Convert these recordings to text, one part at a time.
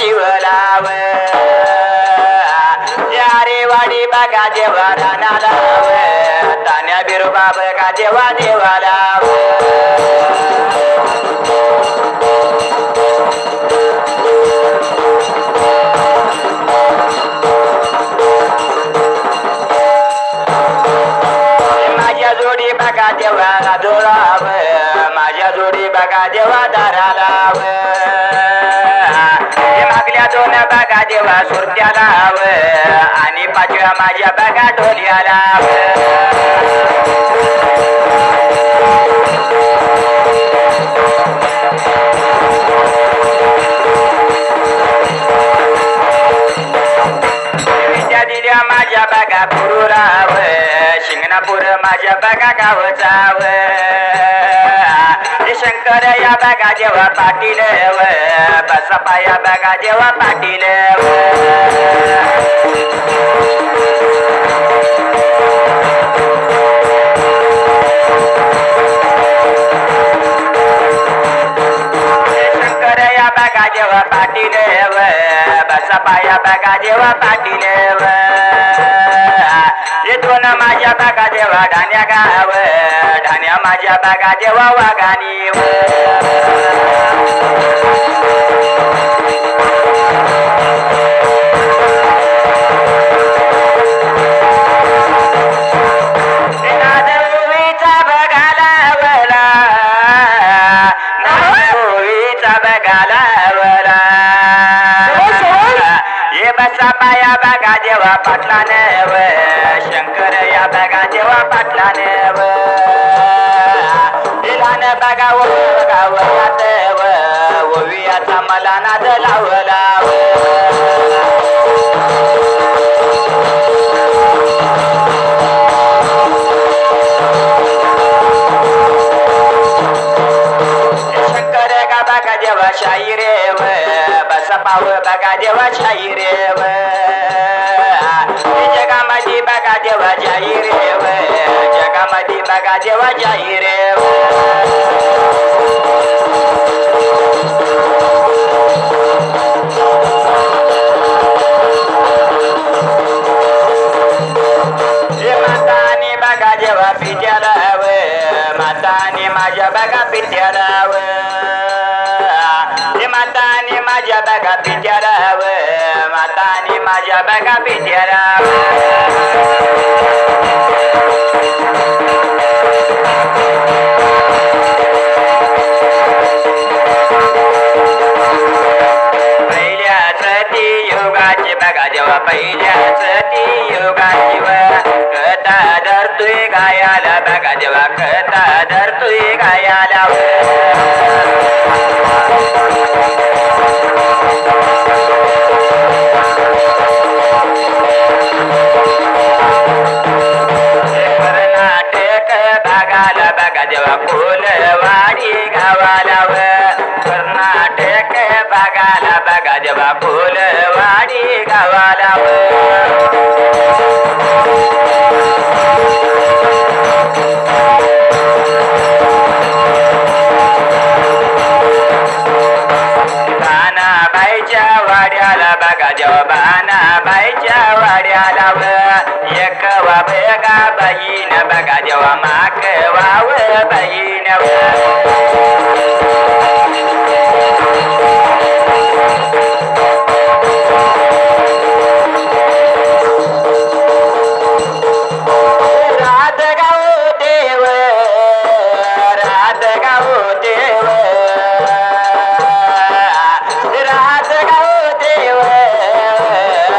शिवलाव यारे वाडी बघा जेव्हा रानालाव तान्या बिरोबा बघा जेव्हा देवालाव माझ्या जोडी बघा जेव्हा धोराव माझ्या जोडी बघा जेव्हा दारालाव मागल्या दोन बघा जेव्हा सुरत्यालाव आणि पाचव्या माझ्या बघा ढोल्यालाव दिल्या माझ्या बघा पुरुराव शिंगणापूर माझ्या बघा गावचाव शंकर या बघा जेव्हा पाटील बसपा या बघा जेव्हा पाटील शंकर या बघा जेव्हा पाटील बसपा या बघा जेव्हा पाटील दोन माझ्या बघा जेव्हा ढाण्या गाव ढाण्या माझ्या बघा जेव्हा वाघानी नादोवीचा बघाला वला नादोवीचा बघाला वला ये बसा पाया बघा जेव्हा पाटला नेव शंकर या बघा जेव्हा पाटला नेव दिलान बघा गावात ओवियाचा मला नाद लावला शंकर गा बघा जेव्हा शाही रेव बसपाव बघा जेव्हा शाही रेव जगामध्ये बघा जेव्हा जाई रेव जगामध्ये बघा जेव्हा जाई रेव माताने बघा जेव्हा पित्यालाव माताने माझ्या बघा पित्यालाव माताने माझ्या बघा पित्यालाव माताने माझ्या बघा पित्यालाव पहिल्याच ती योगाची बघा जेव्हा पहिल्याच ती योगाची कथा धरतोय गायाला बघा जेव्हा कथा धरतोय गायाला कर्नाटक भागाला बघा जेव्हा फुलवाडी गावाला कर्नाटक भागाला बघा जेव्हा फुलवाडी गावाला बाईच्या वाड्याला बघा जेव्हा बानाबाईच्या वाड्याला एक वाबगा बहीण बघा जेव्हा माक वाव बहीण राधगाव देव राधगाव देव राधगाव देव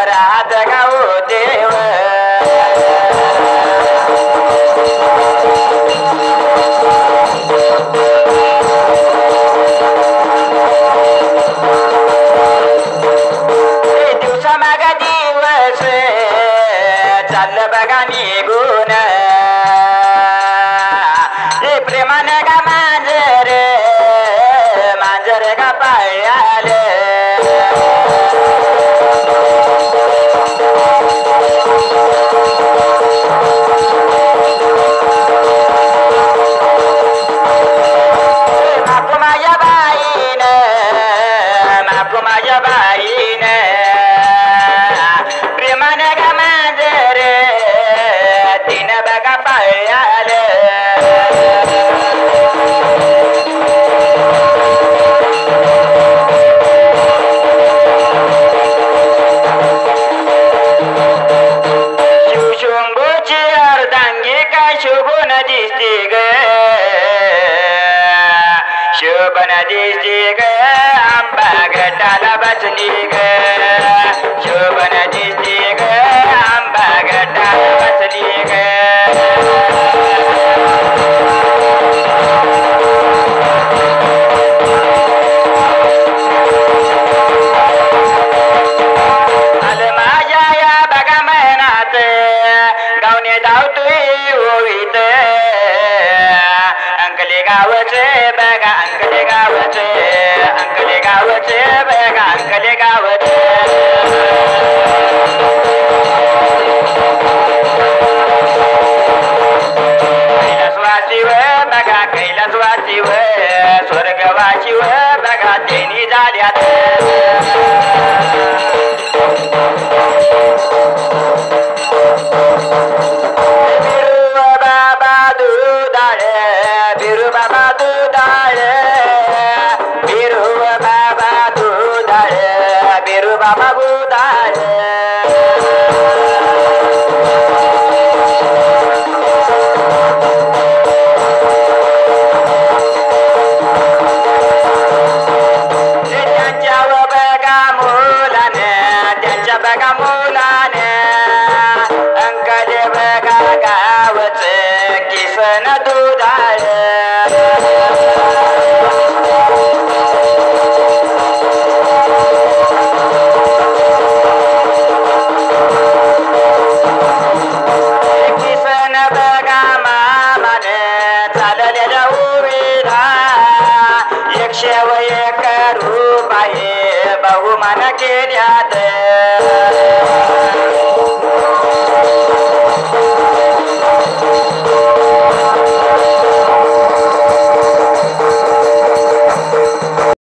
राधगाव देव दिवसा मागा दिवस चाललं बघा निघून प्रेमान का मांजर मांजर का पाळ्याल माकू माझ्या बाईन माकू माझ्या बाई बाईन प्रेमाने गा मांजर तीन बघा पाळ्याल शिवशंभूची अर्धांगी काय शोभून दिसते ग शोभन दिसते ग आंबा गटाला बसली ग शोभन दिसते ग आंबा गटाला बसली ग आलं माझ्या या बघा महिन्यात गावने धावतोय ओळीत अंकले गावचे बघा अंकले गावचे अंकले गावचे बघा अंकले गावचे कैलासवासी व बघा कैलासवासी व स्वर्गवासी व बघा तेनी झाल्यात बिरू बाबा दुधाळ बिरू बाबा दुधाळ बिरू बाबा दुधाळ बिरू बाबा दुधाळ त्यांच्या बघा मुलाने त्यांच्या बघा मुलाने अंकले बघा गावच किसन दुधाळ किसन बघा मामाने चाललेल्या उभीला 101 रुपये बहुमान केल्यात